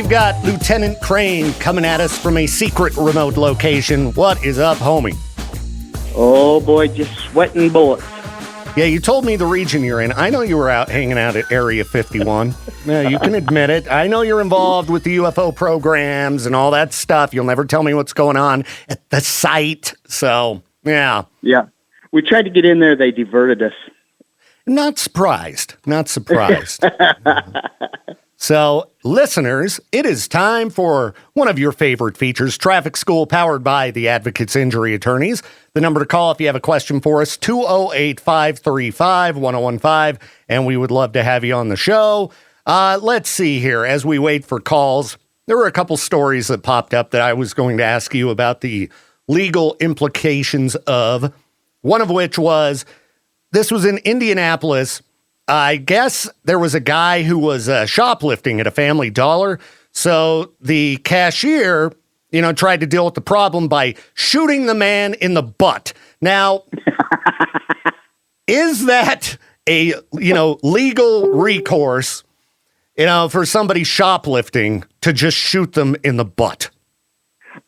we've got Lieutenant Crain coming at us from a secret remote location. What is up, homie? Oh, boy, just sweating bullets. Yeah, you told me the region you're in. I know you were out hanging out at Area 51. Yeah, you can admit it. I know you're involved with the UFO programs and all that stuff. You'll never tell me what's going on at the site. So, yeah. Yeah. We tried to get in there. They diverted us. Not surprised. Not surprised. So, listeners, it is time for one of your favorite features, Traffic School, powered by the Advocates Injury Attorneys. The number to call if you have a question for us, 208-535-1015, and we would love to have you on the show. Let's see here. As we wait for calls, there were a couple stories that popped up that I was going to ask you about the legal implications of, one of which was, this was in Indianapolis. I guess there was a guy who was shoplifting at a Family Dollar. So the cashier, tried to deal with the problem by shooting the man in the butt. Now, is that a, legal recourse, for somebody shoplifting to just shoot them in the butt?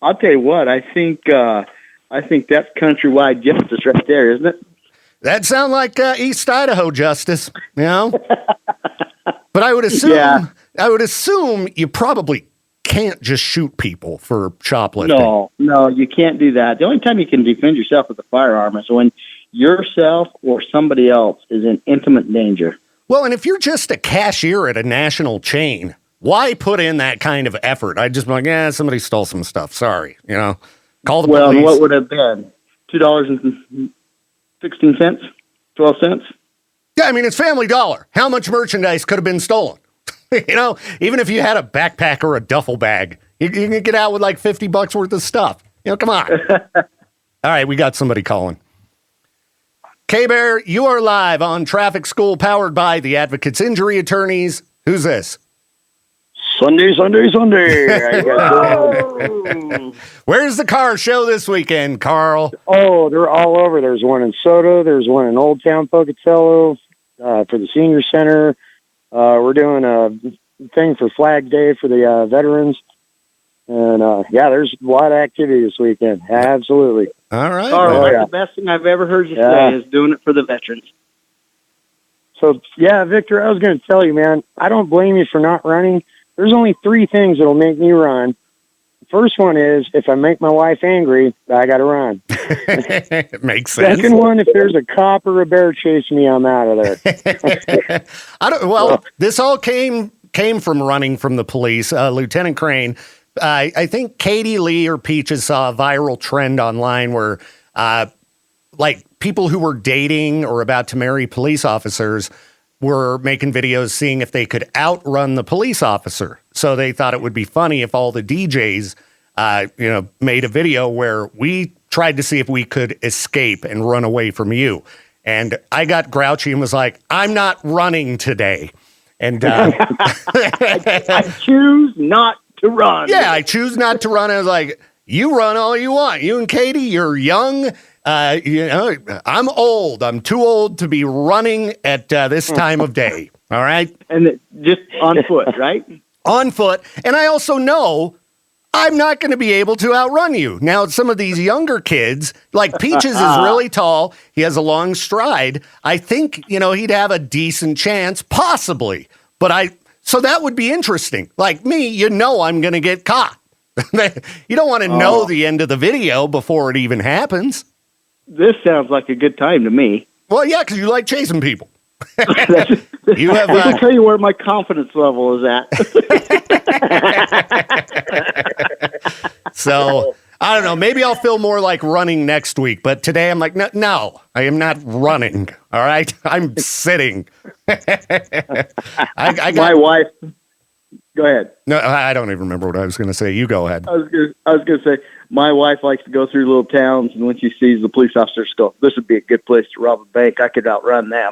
I'll tell you what, I think that's countrywide justice right there, isn't it? That sounds like East Idaho justice, But I would assume you probably can't just shoot people for shoplifting. No, you can't do that. The only time you can defend yourself with a firearm is when yourself or somebody else is in intimate danger. Well, and if you're just a cashier at a national chain, why put in that kind of effort? I'd just be like, somebody stole some stuff. Sorry, call the police. Well, and what would have been? $2.16? 12 cents? Yeah, I mean, it's Family Dollar. How much merchandise could have been stolen? Even if you had a backpack or a duffel bag, you can get out with like $50 worth of stuff. Come on. All right, we got somebody calling. K-Bear, you are live on Traffic School, powered by the Advocates Injury Attorneys. Who's this? Sunday. Where's the car show this weekend, Carl? Oh, they're all over. There's one in Soto. There's one in Old Town Pocatello for the senior center. We're doing a thing for Flag Day for the veterans. And, there's a lot of activity this weekend. Absolutely. All right. Carl, that's the best thing I've ever heard you say is doing it for the veterans. So, Victor, I was going to tell you, man, I don't blame you for not running. There's only 3 things that'll make me run. The first one is if I make my wife angry, I got to run. It makes sense. Second one, if there's a cop or a bear chasing me, I'm out of there. This all came from running from the police. Lieutenant Crain, I think Katie Lee or Peaches saw a viral trend online where people who were dating or about to marry police officers were making videos seeing if they could outrun the police officer. So they thought it would be funny if all the DJs, made a video where we tried to see if we could escape and run away from you. And I got grouchy and was like, I'm not running today. And I choose not to run. Yeah, I choose not to run. I was like, you run all you want. You and Katie, you're young. I'm old. I'm too old to be running at this time of day. All right. And just on foot, right? On foot. And I also know I'm not going to be able to outrun you. Now, some of these younger kids, like Peaches is really tall. He has a long stride. I think, he'd have a decent chance, possibly. So that would be interesting. Like me, I'm going to get caught. You don't want to know the end of the video before it even happens. This sounds like a good time to me. Well, yeah, because you like chasing people. You have. I can tell you where my confidence level is at. So I don't know. Maybe I'll feel more like running next week. But today I'm like, no, I am not running. All right, I'm sitting. My wife. Go ahead. No, I don't even remember what I was going to say. You go ahead. I was going to say, my wife likes to go through little towns, and when she sees the police officers go, this would be a good place to rob a bank. I could outrun them.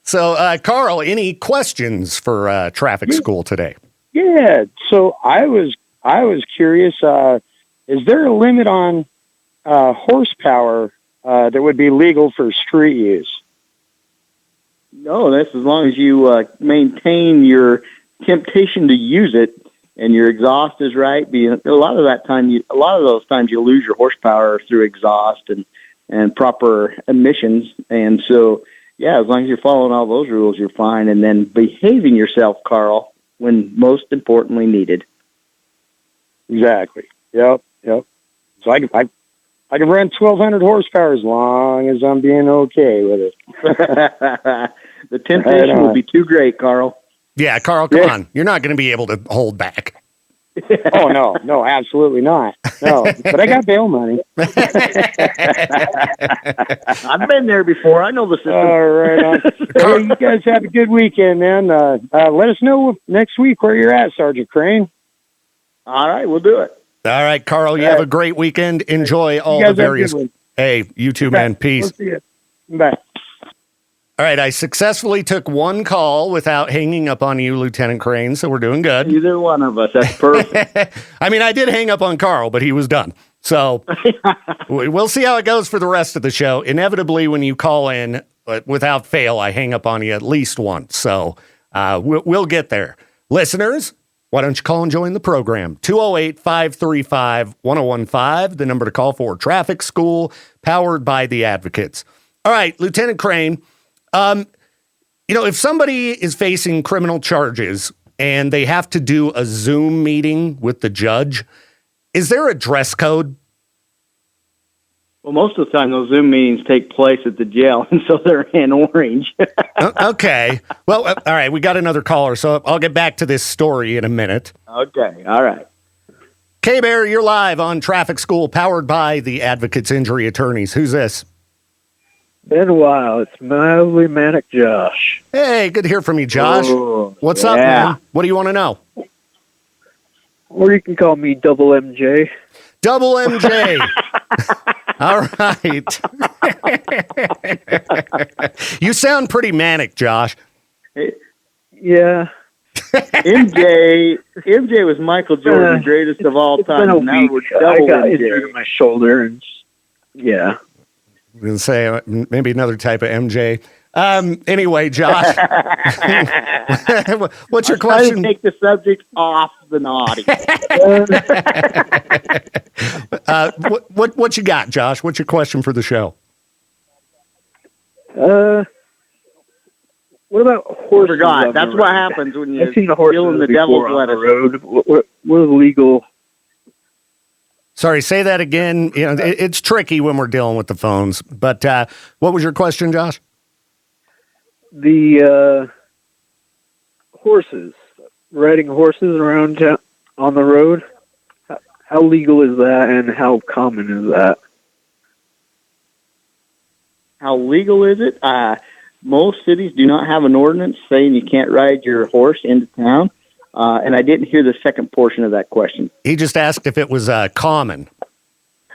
So, Carl, any questions for traffic school today? Yeah. So I was curious. Is there a limit on horsepower that would be legal for street use? No, that's as long as you maintain your temptation to use it, and your exhaust is right. A lot of those times you lose your horsepower through exhaust and proper emissions. And so, yeah, as long as you're following all those rules, you're fine. And then behaving yourself, Carl, when most importantly needed. Exactly. Yep. So I can run 1,200 horsepower as long as I'm being okay with it. The temptation will be too great, Carl. Yeah, Carl, come on. You're not going to be able to hold back. Oh, no, absolutely not. No, but I got bail money. I've been there before. I know the system. All right. Hey, you guys have a good weekend, man. Let us know next week where you're at, Sergeant Crain. All right, we'll do it. All right, Carl, you have a great weekend. Enjoy all the various... Hey, you too, man. Peace. We'll see you. Bye. All right, I successfully took one call without hanging up on you, Lieutenant Crain, so we're doing good. Either one of us. That's perfect. I mean, I did hang up on Carl, but he was done. So we'll see how it goes for the rest of the show. Inevitably, when you call in, without fail, I hang up on you at least once. So we'll get there. Listeners, why don't you call and join the program? 208-535-1015, the number to call for Traffic School, powered by the Advocates. All right, Lieutenant Crain. If somebody is facing criminal charges and they have to do a Zoom meeting with the judge, is there a dress code? Well, most of the time those Zoom meetings take place at the jail, and so they're in orange. Okay. Well, all right, we got another caller, so I'll get back to this story in a minute. Okay, all right. K-Bear, you're live on Traffic School, powered by the Advocates Injury Attorneys. Who's this? Been a while. It's mildly manic Josh. Hey, good to hear from you, Josh. Oh, What's up, man? What do you want to know? Or you can call me Double MJ. Double MJ. All right. You sound pretty manic, Josh. Yeah. MJ was Michael Jordan, the greatest of all time. Been a week. I got injured in my shoulder, and yeah. I'm going to say maybe another type of MJ. Anyway, Josh, what's your question? To take the subject off the naughty. What you got, Josh? What's your question for the show? What about horses? That's what happens when you're I've seen a horse stealing the devil's lettuce. Road. What is legal? Sorry, say that again. It's tricky when we're dealing with the phones. But what was your question, Josh? The horses, riding horses around town on the road. How legal is that, and how common is that? How legal is it? Most cities do not have an ordinance saying you can't ride your horse into town. And I didn't hear the second portion of that question. He just asked if it was common.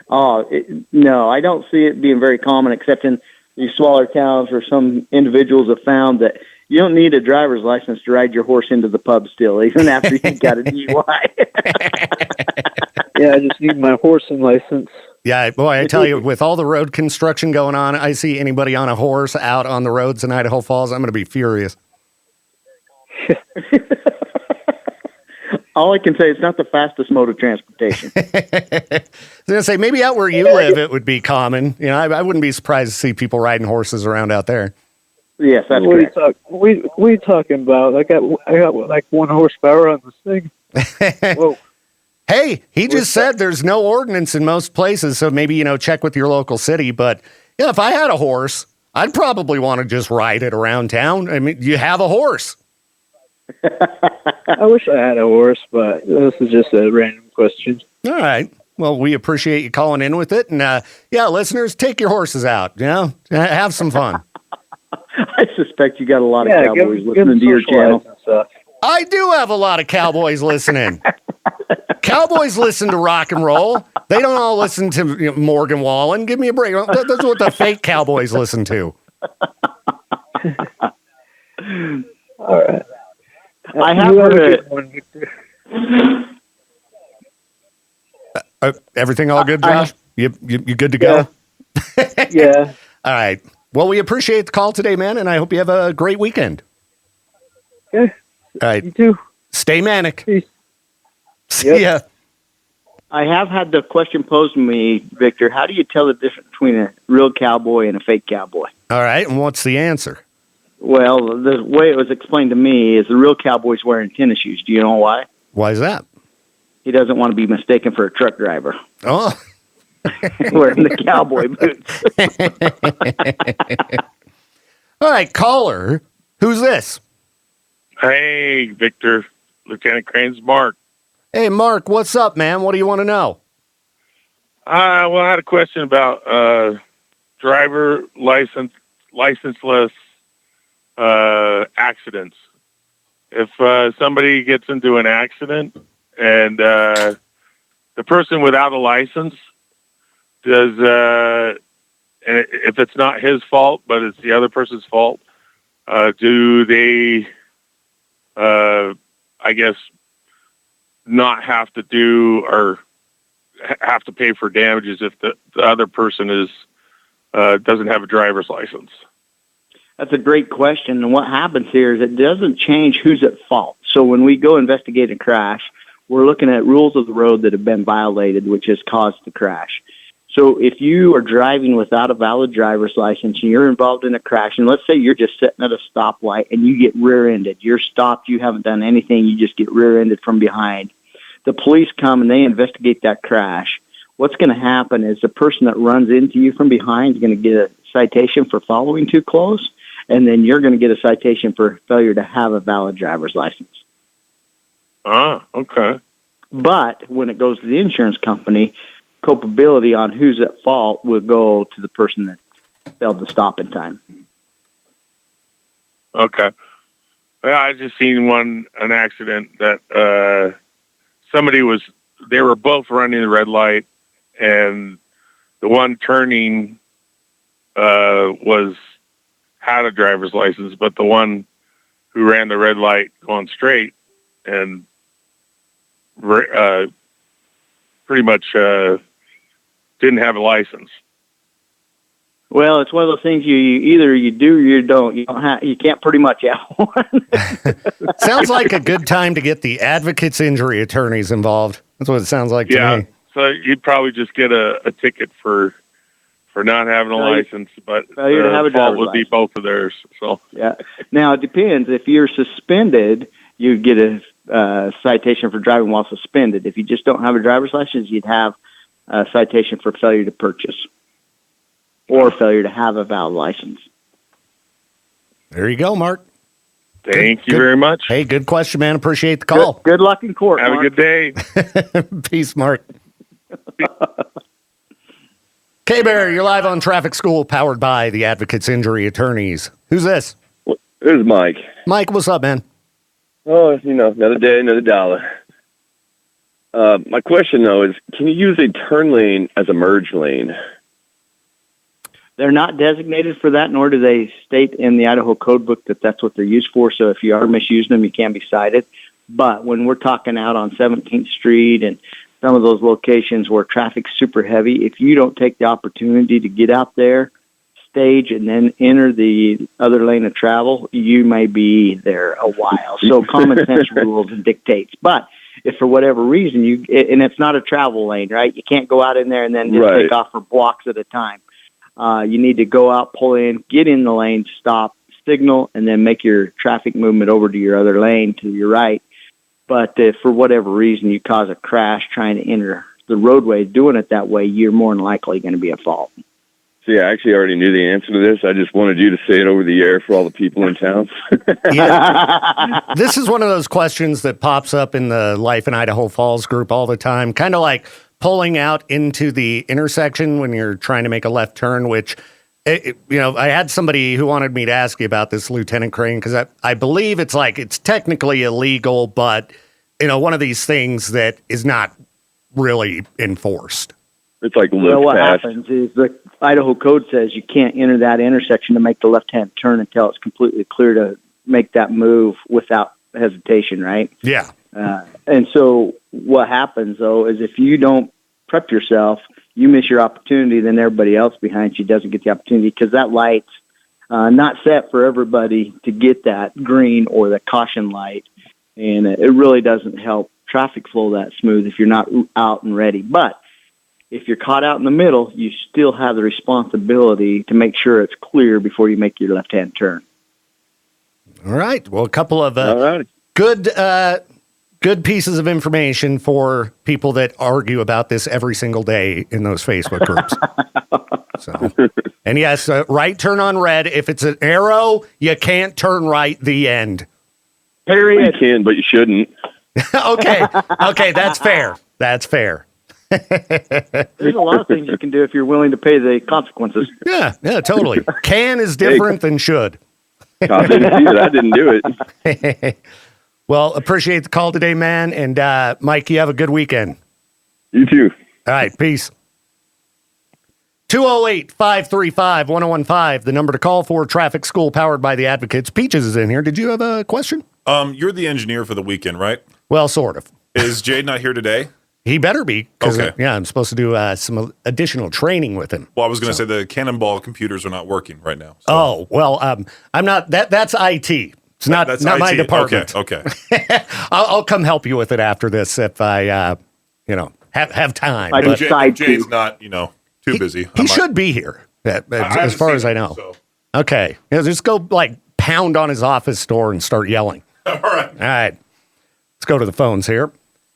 No, I don't see it being very common, except in these smaller towns where some individuals have found that you don't need a driver's license to ride your horse into the pub still, even after you've got a DUI. Yeah, I just need my horsing license. Yeah, boy, I tell you, with all the road construction going on, I see anybody on a horse out on the roads in Idaho Falls, I'm going to be furious. All I can say, it's not the fastest mode of transportation. I was going to say, maybe out where you live, it would be common. I wouldn't be surprised to see people riding horses around out there. Yes, that's correct. What are you talking about? I got like 1 horsepower on this thing. Whoa. Hey, he just said there's no ordinance in most places, so maybe, check with your local city. But, if I had a horse, I'd probably want to just ride it around town. I mean, you have a horse. I wish I had a horse, but this is just a random question. All right. Well, we appreciate you calling in with it. And, listeners, take your horses out. Have some fun. I suspect you got a lot of cowboys listening to your channel. I do have a lot of cowboys listening. Cowboys listen to rock and roll. They don't all listen to Morgan Wallen. Give me a break. That's what the fake cowboys listen to. All right. I have heard it. Everything all good, Josh? You good to go? Yeah. All right. Well, we appreciate the call today, man, and I hope you have a great weekend. Okay. All right. You too. Stay manic. Peace. See ya. I have had the question posed to me, Victor. How do you tell the difference between a real cowboy and a fake cowboy? All right, and what's the answer? Well, the way it was explained to me is the real cowboy's wearing tennis shoes. Do you know why? Why is that? He doesn't want to be mistaken for a truck driver. Oh. Wearing the cowboy boots. All right, caller. Who's this? Hey, Victor. Lieutenant Crain's Mark. Hey, Mark, what's up, man? What do you want to know? Well, I had a question about driver licenseless accidents. If somebody gets into an accident and the person without a license does, and if it's not his fault, but it's the other person's fault, do they, I guess, not have to do or have to pay for damages if the other person is doesn't have a driver's license? That's a great question. And what happens here is it doesn't change who's at fault. So when we go investigate a crash, we're looking at rules of the road that have been violated, which has caused the crash. So if you are driving without a valid driver's license and you're involved in a crash, and let's say you're just sitting at a stoplight and you get rear-ended, you're stopped, you haven't done anything, you just get rear-ended from behind. The police come and they investigate that crash. What's going to happen is the person that runs into you from behind is going to get a citation for following too close, and then you're going to get a citation for failure to have a valid driver's license. Ah, okay. But when it goes to the insurance company, culpability on who's at fault will go to the person that failed to stop in time. Okay. Yeah, I just seen an accident that they were both running the red light, and the one turning had a driver's license, but the one who ran the red light going straight and pretty much didn't have a license. Well, it's one of those things you either you do or you don't. You can't pretty much have one. Sounds like a good time to get the advocates injury attorneys involved. That's what it sounds like to me. So you'd probably just get a ticket for not having a license, but the fault would be both of theirs. So yeah. Now it depends. If you're suspended, you'd get a citation for driving while suspended. If you just don't have a driver's license, you'd have a citation for failure to purchase or failure to have a valid license. There you go, Mark. Thank you very much. Hey, good question, man. Appreciate the call. Good luck in court, Have Mark. a good day. Peace, Mark. K-Bear, you're live on Traffic School, powered by the Advocates Injury Attorneys. Who's this? This is Mike. Mike, what's up, man? Oh, another day, another dollar. My question, though, is can you use a turn lane as a merge lane? They're not designated for that, nor do they state in the Idaho Code Book that that's what they're used for. So if you are misusing them, you can be cited. But when we're talking out on 17th Street and some of those locations where traffic's super heavy, if you don't take the opportunity to get out there, stage, and then enter the other lane of travel, you may be there a while. So common sense rules and dictates. But if for whatever reason and it's not a travel lane, right? You can't go out in there and then just take off for blocks at a time. You need to go out, pull in, get in the lane, stop, signal, and then make your traffic movement over to your other lane to your right. But if for whatever reason you cause a crash trying to enter the roadway, doing it that way, you're more than likely going to be at fault. See, I actually already knew the answer to this. I just wanted you to say it over the air for all the people in town. Yeah. This is one of those questions that pops up in the Life in Idaho Falls group all the time, kind of like pulling out into the intersection when you're trying to make a left turn, which, I had somebody who wanted me to ask you about this, Lieutenant Crain, because I believe it's technically illegal, but, one of these things that is not really enforced. It's like what happens is the Idaho Code says you can't enter that intersection to make the left-hand turn until it's completely clear to make that move without hesitation, right? Yeah. And so what happens, though, is if you don't prep yourself, you miss your opportunity, then everybody else behind you doesn't get the opportunity because that light's not set for everybody to get that green or the caution light. And it really doesn't help traffic flow that smooth if you're not out and ready. But if you're caught out in the middle, you still have the responsibility to make sure it's clear before you make your left-hand turn. All right. Well, a couple of All right. good pieces of information for people that argue about this every single day in those Facebook groups. So, and yes, right turn on red. If it's an arrow, you can't turn right. The end. Period. You can, but you shouldn't. Okay. That's fair. That's fair. There's a lot of things you can do if you're willing to pay the consequences. Yeah, totally. Can is different than should. I didn't see it. I didn't do it. Well, appreciate the call today, man. And Mike, you have a good weekend. You too. All right, peace. 208-535-1015, the number to call for Traffic School powered by the Advocates. Peaches is in here. Did you have a question? You're the engineer for the weekend, right? Well, sort of. Is Jade not here today? He better be. Okay. Yeah, I'm supposed to do some additional training with him. Well, I was going to say the Cannonball computers are not working right now. So. Oh, well, I'm not. That's IT. It's not That's not my IT. department. Okay. I'll come help you with it after this if I, have time. I But just- Side Jade's two. not, too busy. he should be here, as far as I know. So. Okay. Just go pound on his office door and start yelling. All right. All right. Let's go to the phones here.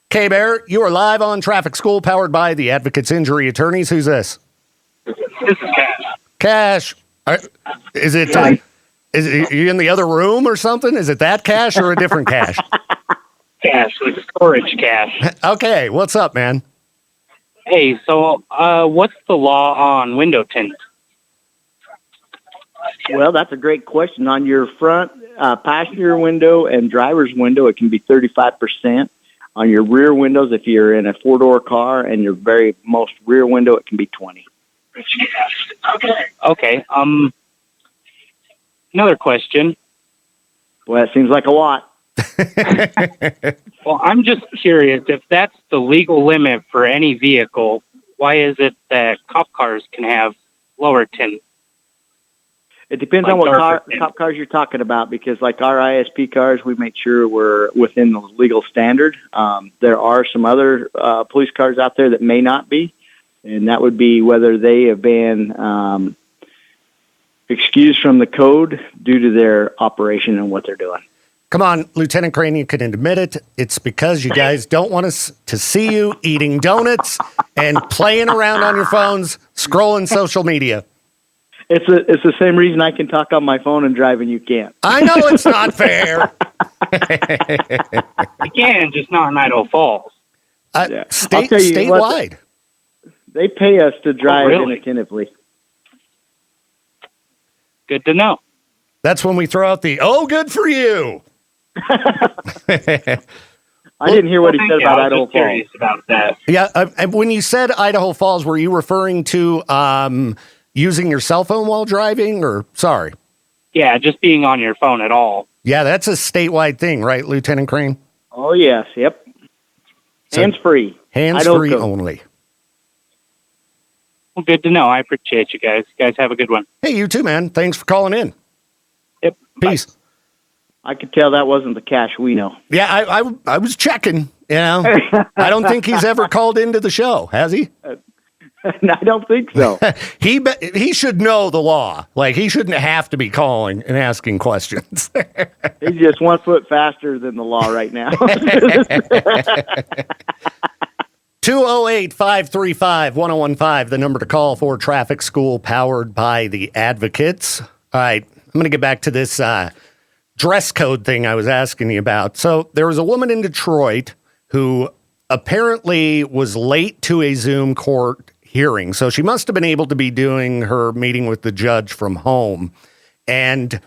K-Bear, you are live on Traffic School powered by the Advocates Injury Attorneys. Who's this? This is Cash. Cash. Is it you in the other room or something? Is it that Cash or a different Cash? Cash, like storage cash. Okay. What's up, man? Hey, so what's the law on window tint? Well, that's a great question. On your front passenger window and driver's window, it can be 35%. On your rear windows, if you're in a four-door car and your very most rear window, it can be 20. Okay. Another question. Well, that seems like a lot. Well, I'm just curious, if that's the legal limit for any vehicle, why is it that cop cars can have lower tint? It depends Like on what darker tint. cop cars you're talking about, because like our ISP cars, we make sure we're within the legal standard. There are some other police cars out there that may not be, and that would be whether they have been excused from the code due to their operation and what they're doing. Come on, Lieutenant Crain, you can admit it. It's because you guys don't want us to see you eating donuts and playing around on your phones, scrolling social media. It's the same reason I can talk on my phone and drive and you can't. I know it's not fair. You can, just not in Idaho Falls. Yeah. I'll tell you what, Statewide. they pay us to drive really? inattentively. Good to know. That's when we throw out the, oh, good for you. I didn't hear what he Thank said you. about I was Idaho just curious about that. Yeah, and when you said Idaho Falls, were you referring to using your cell phone while driving, or sorry? Yeah, just being on your phone at all. Yeah, that's a statewide thing, right, Lieutenant Crain? Oh, yes. Yep. So- Hands-free. Hands-free Idaho code. only. Well, good to know. I appreciate you guys. You guys have a good one. Hey, you too, man. Thanks for calling in. Yep. Peace. I could tell that wasn't the Cash we know. Yeah, I was checking, I don't think he's ever called into the show, has he? I don't think so. He should know the law. Like, he shouldn't have to be calling and asking questions. He's just 1 foot faster than the law right now. 208-535-1015, the number to call for Traffic School powered by the Advocates. All right, I'm going to get back to this dress code thing I was asking you about. So there was a woman in Detroit who apparently was late to a Zoom court hearing. So she must have been able to be doing her meeting with the judge from home. And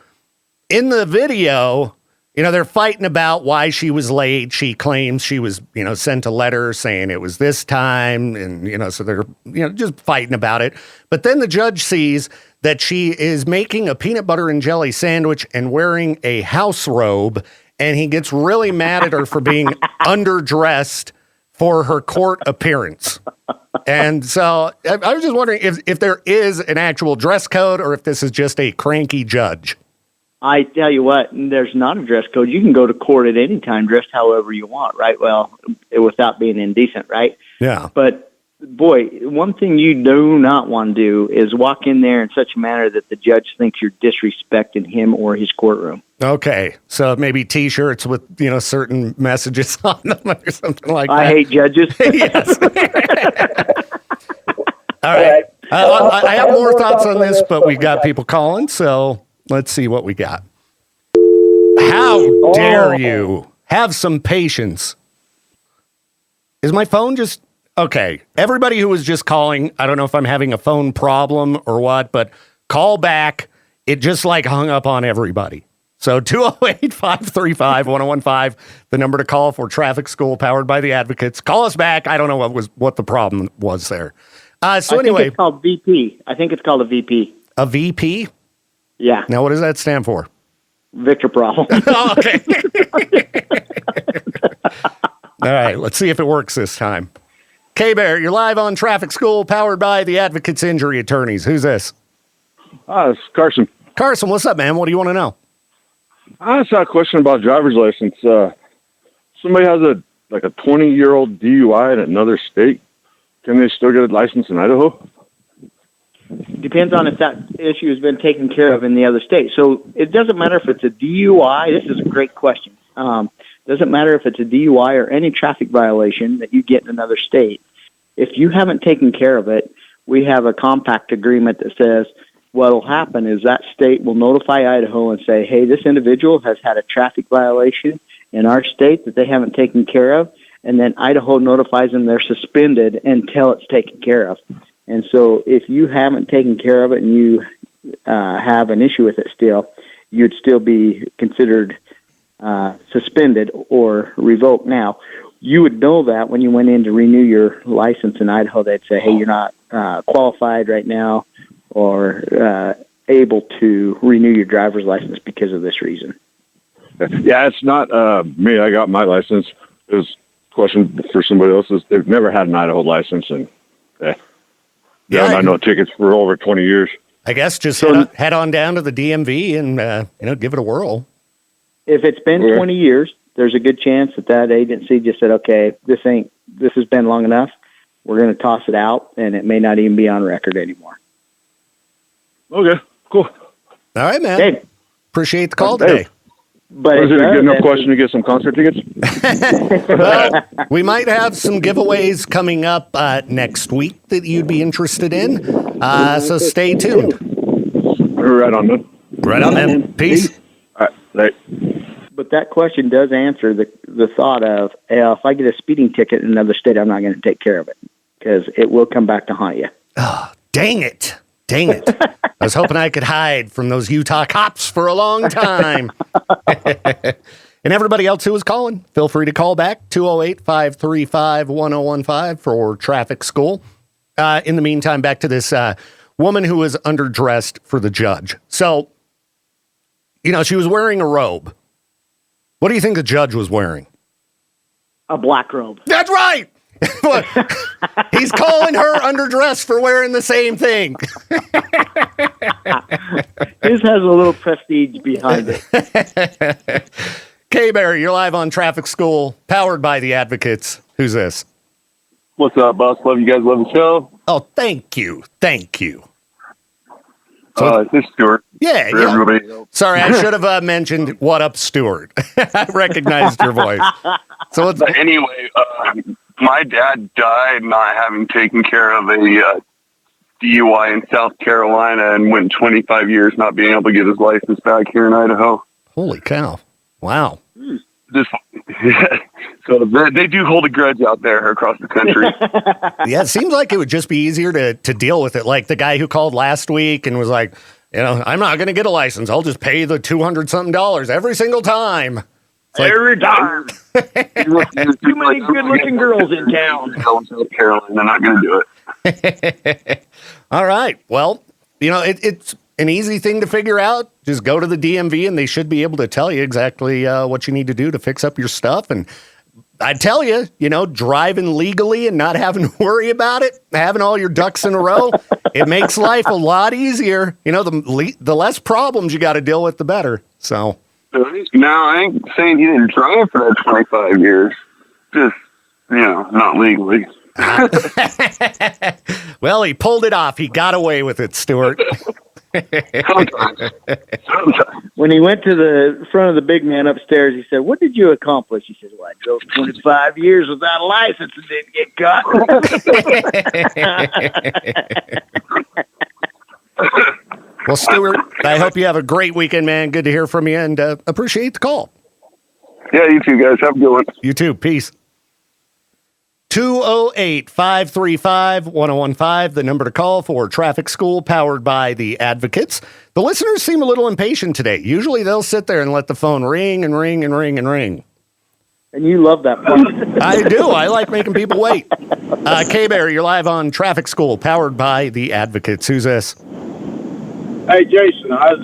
in the video, they're fighting about why she was late. She claims she was, sent a letter saying it was this time. And, so they're, just fighting about it. But then the judge sees that she is making a peanut butter and jelly sandwich and wearing a house robe. And he gets really mad at her for being underdressed for her court appearance. And so I was just wondering if there is an actual dress code or if this is just a cranky judge. I tell you what, there's not a dress code. You can go to court at any time dressed however you want, right? Well, without being indecent, right? Yeah. But, boy, one thing you do not want to do is walk in there in such a manner that the judge thinks you're disrespecting him or his courtroom. Okay. So maybe T-shirts with, certain messages on them or something like that. I hate judges. Yes. All right. I have more thoughts on this, but we've got people calling, so let's see what we got. How dare you? Have some patience. Is my phone just... Okay, everybody who was just calling, I don't know if I'm having a phone problem or what, but call back. It just hung up on everybody. So 208-535-1015, the number to call for Traffic School powered by the Advocates. Call us back. I don't know what the problem was there. So anyway. I think it's called VP. I think it's called a VP. A VP? Yeah. Now, what does that stand for? Victor problem. Oh, okay. All right, let's see if it works this time. K-Bear, you're live on Traffic School, powered by the Advocates Injury Attorneys. Who's this? It's Carson. Carson, what's up, man? What do you want to know? I just got a question about driver's license. Somebody has a 20-year-old DUI in another state. Can they still get a license in Idaho? Depends on if that issue has been taken care of in the other state. So it doesn't matter if it's a DUI. This is a great question. Doesn't matter if it's a DUI or any traffic violation that you get in another state. If you haven't taken care of it, we have a compact agreement that says what will happen is that state will notify Idaho and say, hey, this individual has had a traffic violation in our state that they haven't taken care of, and then Idaho notifies them they're suspended until it's taken care of. And so if you haven't taken care of it and you have an issue with it still, you'd still be considered suspended or revoked. Now, you would know that when you went in to renew your license in Idaho. They'd say, hey, you're not qualified right now or able to renew your driver's license because of this reason. Yeah, it's not me. I got my license. It was a question for somebody else. They've never had an Idaho license, and I know tickets for over 20 years. I guess just head on down to the DMV and give it a whirl. If it's been 20 years, there's a good chance that agency just said, okay, this has been long enough. We're going to toss it out, and it may not even be on record anymore. Okay, cool. All right, man. Hey. Appreciate the call today. But is it a good enough question to get some concert tickets? Well, we might have some giveaways coming up next week that you'd be interested in. So stay tuned. Right on, man. Right on, man. Peace. All right. But that question does answer the thought of, if I get a speeding ticket in another state, I'm not going to take care of it because it will come back to haunt you. Oh, dang it. I was hoping I could hide from those Utah cops for a long time. And everybody else who was calling, feel free to call back, 208-535-1015 for Traffic School. In the meantime, back to this woman who was underdressed for the judge. So, she was wearing a robe. What do you think the judge was wearing? A black robe. That's right. He's calling her underdressed for wearing the same thing. His has a little prestige behind it. K-Bear, you're live on Traffic School, powered by the Advocates. Who's this? What's up, boss? Love you guys. Love the show. Oh, thank you. This is Stuart. Yeah. Everybody. Sorry, I should have mentioned what up, Stuart. I recognized your voice. So anyway, my dad died not having taken care of a DUI in South Carolina and went 25 years not being able to get his license back here in Idaho. Holy cow. Wow. So they do hold a grudge out there across the country. Yeah, it seems like it would just be easier to deal with it. Like the guy who called last week and was like, I'm not going to get a license. I'll just pay the $200-something every single time. Every time. Too many good-looking girls in town. South Carolina, they're not going to do it. All right. Well, it's an easy thing to figure out. Just go to the DMV, and they should be able to tell you exactly what you need to do to fix up your stuff. And I tell you, driving legally and not having to worry about it, having all your ducks in a row, it makes life a lot easier. The less problems you got to deal with, the better. So. Now, I ain't saying he didn't drive for that 25 years. Just, not legally. Well, he pulled it off. He got away with it, Stuart. Sometimes. When he went to the front of the big man upstairs, he said, "What did you accomplish?" He said, "Well, I drove 25 years without a license and didn't get caught." Well, Stuart, I hope you have a great weekend, man. Good to hear from you, and appreciate the call. Yeah, you too, guys. Have a good one. You too. Peace. 208-535-1015, the number to call for Traffic School, powered by the Advocates. The listeners seem a little impatient today. Usually they'll sit there and let the phone ring and ring and ring and ring. And you love that part. I do. I like making people wait. K-Bear, you're live on Traffic School, powered by the Advocates. Who's this? Hey, Jason, I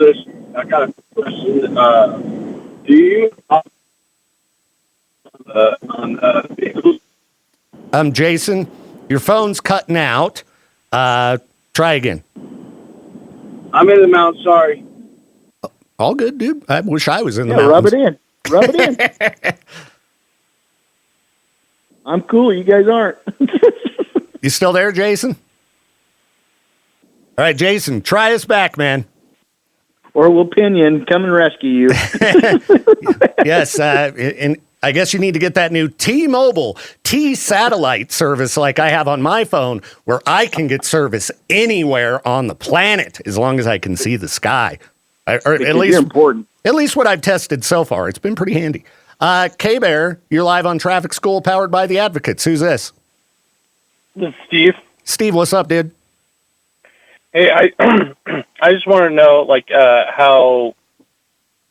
got a question. Do you on vehicles? Jason, your phone's cutting out. Try again. I'm in the mountain, sorry. All good, dude. I wish I was in the rub mountains. it in. Rub it in. I'm cool. You guys aren't. You still there, Jason? All right, Jason, try us back, man. Or we'll pin you and come and rescue you. Yes, and I guess you need to get that new T-Mobile T-Satellite service like I have on my phone, where I can get service anywhere on the planet as long as I can see the sky. Or at least important. At least what I've tested so far. It's been pretty handy. K-Bear, you're live on Traffic School, powered by the Advocates. Who's this? This is Steve. Steve, what's up, dude? Hey, I just want to know, how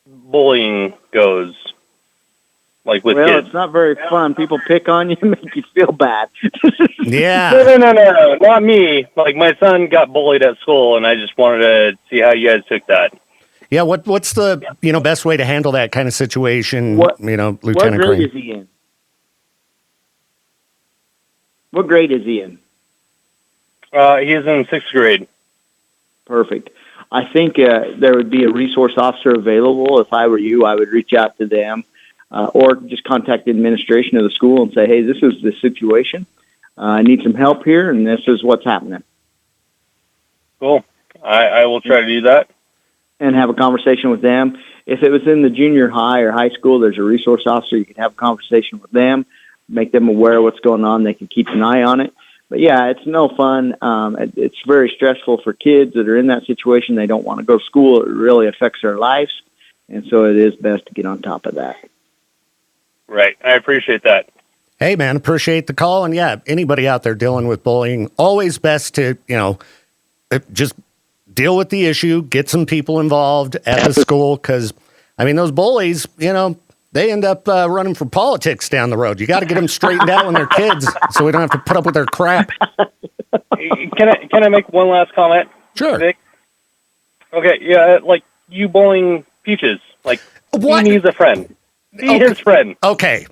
bullying goes. With kids. It's not very fun. People pick on you and make you feel bad. Yeah. No, not me. My son got bullied at school, and I just wanted to see how you guys took that. Yeah, what's the best way to handle that kind of situation? Lieutenant What grade Crain? is he in? What grade is he in? He is in 6th grade. Perfect. I think there would be a resource officer available. If I were you, I would reach out to them. Or just contact the administration of the school and say, "Hey, this is the situation. I need some help here, and this is what's happening." Cool. I will try to do that. And have a conversation with them. If it was in the junior high or high school, there's a resource officer. You can have a conversation with them, make them aware of what's going on. They can keep an eye on it. But, yeah, it's no fun. It's very stressful for kids that are in that situation. They don't want to go to school. It really affects their lives. And so it is best to get on top of that. Right. I appreciate that. Hey, man, appreciate the call. And, yeah, anybody out there dealing with bullying, always best to, just deal with the issue, get some people involved at the school. Because, those bullies, they end up running for politics down the road. You got to get them straightened out when they're kids so we don't have to put up with their crap. Can I make one last comment? Sure. Vic? Okay, yeah, you bullying Peaches. What? He needs a friend. Be his friend. Okay.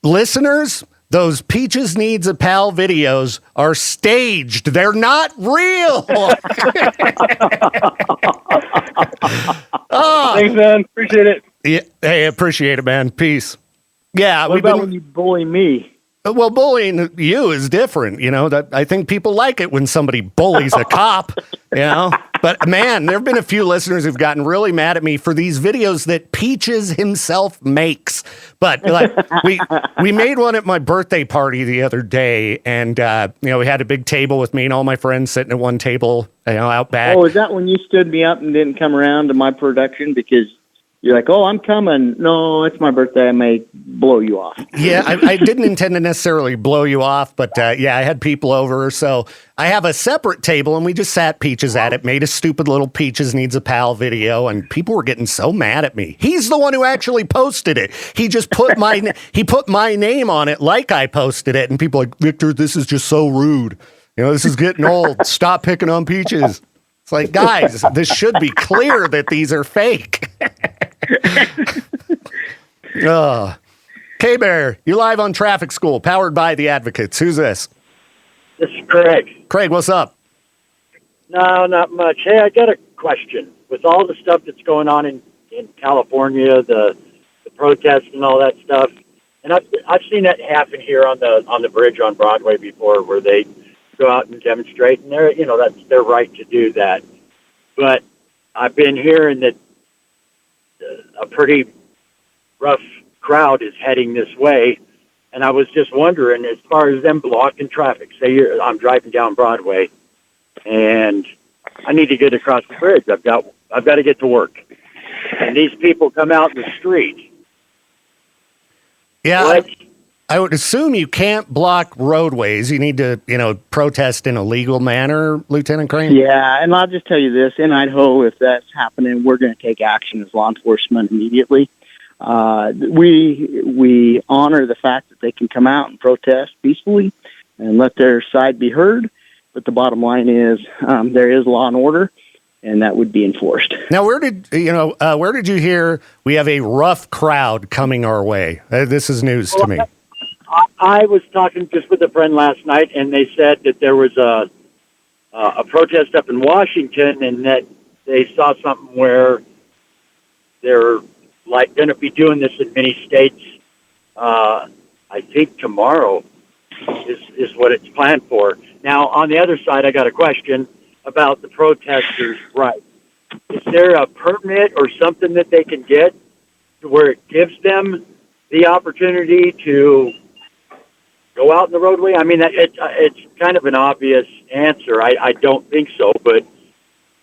Listeners, those Peaches Needs a Pal videos are staged. They're not real. Thanks, man. Appreciate it. Yeah, hey, appreciate it, man. Peace. Yeah. What about when you bully me? Well, bullying you is different. That I think people like it when somebody bullies a cop, But, man, there have been a few listeners who've gotten really mad at me for these videos that Peaches himself makes. But, we made one at my birthday party the other day, and, we had a big table with me and all my friends sitting at one table, out back. Oh, is that when you stood me up and didn't come around to my production because you're like, "Oh, I'm coming"? No, it's my birthday. I may blow you off. Yeah, I didn't intend to necessarily blow you off, but I had people over. So I have a separate table, and we just sat Peaches at it, made a stupid little Peaches Needs a Pal video, and people were getting so mad at me. He's the one who actually posted it. He just put he put my name on it like I posted it, and people are like, "Victor, this is just so rude. This is getting old. Stop picking on Peaches." It's like, guys, this should be clear that these are fake. K-Bear, you're live on Traffic School, powered by the Advocates. Who's this? This is Craig. Craig, what's up? No, not much. Hey, I got a question. With all the stuff that's going on in California, the protests and all that stuff, and I've seen that happen here on the bridge on Broadway before, where they go out and demonstrate, and that's their right to do that. But I've been hearing that a pretty rough crowd is heading this way, and I was just wondering, as far as them blocking traffic, say I'm driving down Broadway, and I need to get across the bridge. I've got to get to work, and these people come out in the street. Yeah, I would assume you can't block roadways. You need to, protest in a legal manner, Lieutenant Crain. Yeah, and I'll just tell you this: in Idaho, if that's happening, we're going to take action as law enforcement immediately. We honor the fact that they can come out and protest peacefully and let their side be heard. But the bottom line is there is law and order, and that would be enforced. Now, where did you hear we have a rough crowd coming our way? This is news to me. I was talking just with a friend last night, and they said that there was a protest up in Washington, and that they saw something where they're going to be doing this in many states. I think tomorrow is what it's planned for. Now, on the other side, I got a question about the protesters' rights. Is there a permit or something that they can get to where it gives them the opportunity to go out in the roadway? I mean, it's kind of an obvious answer. I don't think so, but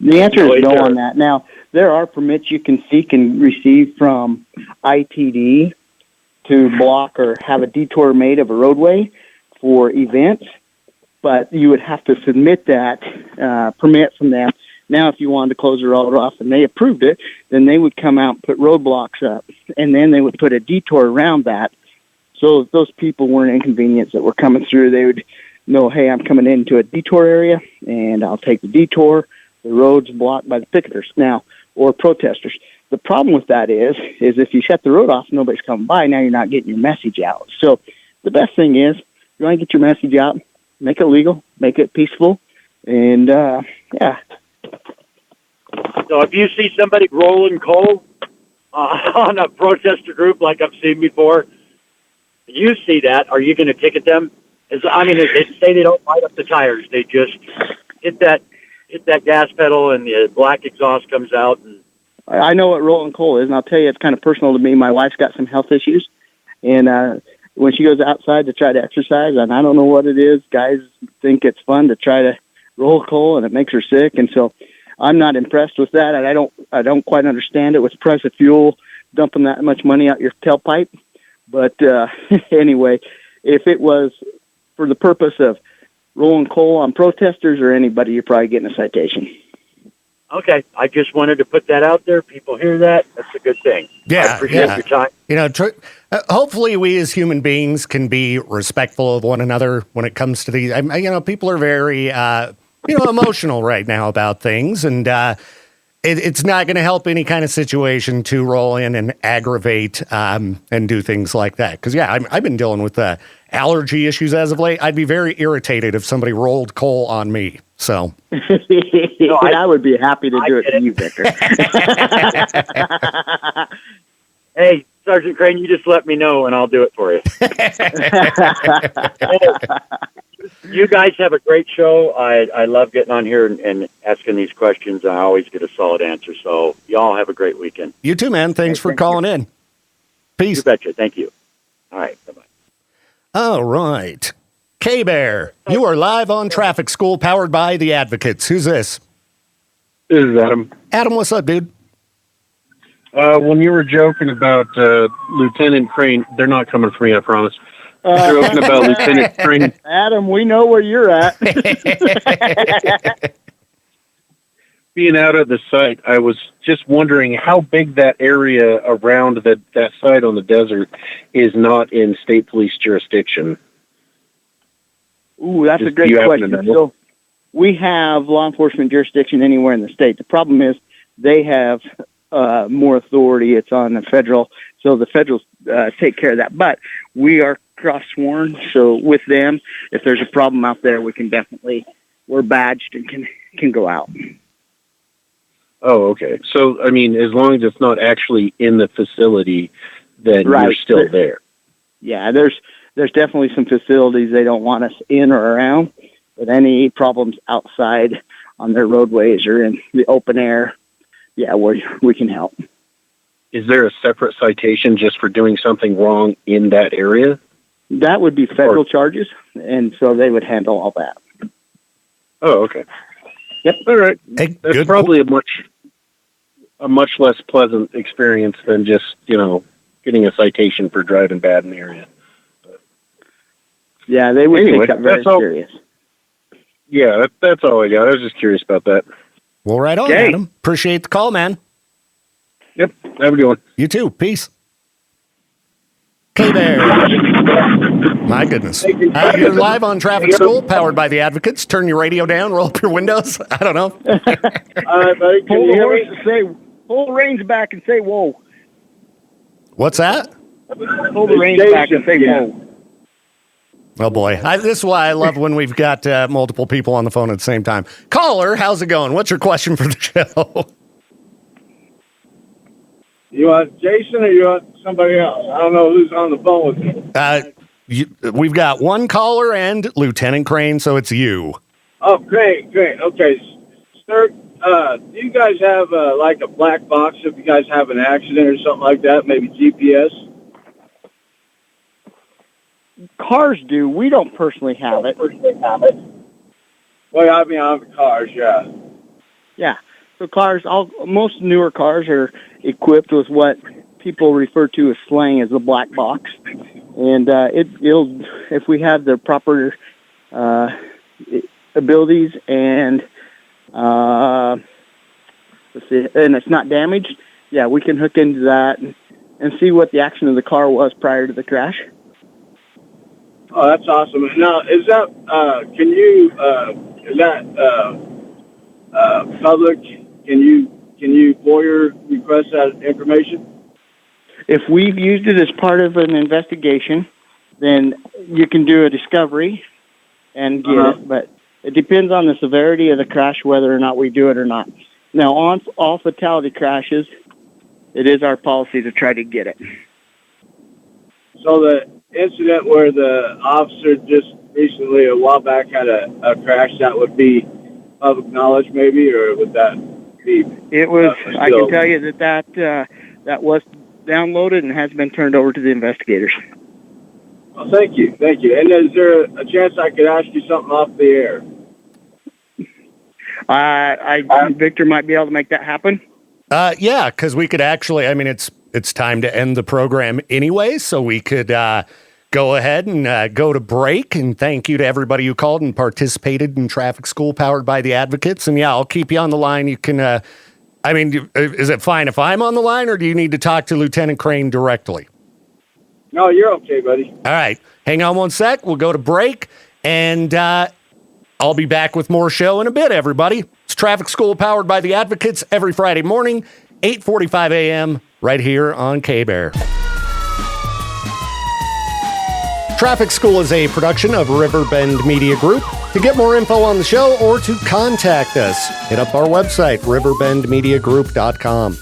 the answer is no on that. Now, there are permits you can seek and receive from ITD to block or have a detour made of a roadway for events, but you would have to submit that permit from them. Now, if you wanted to close the road off and they approved it, then they would come out and put roadblocks up, and then they would put a detour around that. So if those people weren't inconvenienced that were coming through, they would know, hey, I'm coming into a detour area, and I'll take the detour. The road's blocked by the picketers now, or protesters. The problem with that is if you shut the road off and nobody's coming by, now you're not getting your message out. So the best thing is, you want to get your message out, make it legal, make it peaceful, and, yeah. So if you see somebody rolling coal on a protester group like I've seen before, you see that, are you going to ticket them? They say they don't light up the tires. They just hit that gas pedal, and the black exhaust comes out. And I know what rolling coal is, and I'll tell you, it's kind of personal to me. My wife's got some health issues, and when she goes outside to try to exercise, and I don't know what it is, guys think it's fun to try to roll coal, and it makes her sick. And so I'm not impressed with that, and I don't quite understand it with the price of fuel, dumping that much money out your tailpipe. But anyway, if it was for the purpose of rolling coal on protesters or anybody, you're probably getting a citation. Okay, I just wanted to put that out there. People hear that. That's a good thing. Yeah, I appreciate your time. Hopefully we as human beings can be respectful of one another when it comes to these. People are very, emotional right now about things, and it's not going to help any kind of situation to roll in and aggravate and do things like that. Because, I've been dealing with allergy issues as of late. I'd be very irritated if somebody rolled coal on me. So I would be happy to do it to you, Victor. Hey, Sergeant Crain, you just let me know and I'll do it for you. You guys have a great show. I love getting on here and asking these questions. I always get a solid answer. So y'all have a great weekend. You too, man. Thanks for calling in. Peace. You betcha. Thank you. All right. Bye-bye. All right. K-Bear, you are live on Traffic School, powered by the Advocates. Who's this? This is Adam. Adam, what's up, dude? When you were joking about Lieutenant Crain, they're not coming for me, I promise. Joking about Lieutenant Crain. Adam, we know where you're at. Being out at the site, I was just wondering how big that area around that site on the desert is not in state police jurisdiction. Ooh, that's a great question. So we have law enforcement jurisdiction anywhere in the state. The problem is they have more authority. It's on the federal. So the federal take care of that. But we are cross-sworn, so with them, if there's a problem out there, we're badged and can go out. Oh, okay. So, I mean, as long as it's not actually in the facility, then you're still there. Yeah, there's definitely some facilities they don't want us in or around, but any problems outside on their roadways or in the open air, yeah, we can help. Is there a separate citation just for doing something wrong in that area? That would be federal charges, and so they would handle all that. Oh, okay. Yep. All right. Hey, that's probably a much less pleasant experience than just, getting a citation for driving bad in the area. Yeah, they would take that very serious. Yeah, that's all I got. I was just curious about that. Well, right on, Adam. Appreciate the call, man. Yep. Have a good one. You too. Peace. K-Bear. My goodness. You're live on Traffic School, powered by the Advocates. Turn your radio down, roll up your windows. I don't know. All right, buddy. Pull the reins back and say, whoa. What's that? Pull the reins back and say, whoa. Oh, boy. This is why I love when we've got multiple people on the phone at the same time. Caller, how's it going? What's your question for the show? You want Jason or you want somebody else? I don't know who's on the phone with you. We've got one caller and Lieutenant Crain, so it's you. Oh, great. Okay. Sir, do you guys have like a black box if you guys have an accident or something like that, maybe GPS? Cars do. We don't personally have it. Well, I mean, on the cars, yeah. Yeah. So most newer cars are equipped with what people refer to as slang as the black box, and it'll if we have the proper abilities and and it's not damaged, yeah, we can hook into that and see what the action of the car was prior to the crash. Oh, that's awesome. Now, is that public? Can you FOIA request that information? If we've used it as part of an investigation, then you can do a discovery and get it, but it depends on the severity of the crash whether or not we do it or not. Now, on all fatality crashes, it is our policy to try to get it. So the incident where the officer just recently, a while back, had a crash, that would be public knowledge maybe, or would that be? It was, I can tell you that was downloaded and has been turned over to the investigators. Well, thank you. And is there a chance I could ask you something off the air? Victor might be able to make that happen. Yeah, because we could actually, I mean, it's time to end the program anyway, so we could go ahead and go to break. And thank you to everybody who called and participated in Traffic School powered by the Advocates. And yeah, I'll keep you on the line. You can, is it fine if I'm on the line, or do you need to talk to Lieutenant Crain directly? No, you're okay, buddy. All right. Hang on one sec. We'll go to break, and I'll be back with more show in a bit, everybody. It's Traffic School powered by the Advocates every Friday morning, 8:45 a.m., right here on K-Bear. Traffic School is a production of Riverbend Media Group. To get more info on the show or to contact us, hit up our website, riverbendmediagroup.com.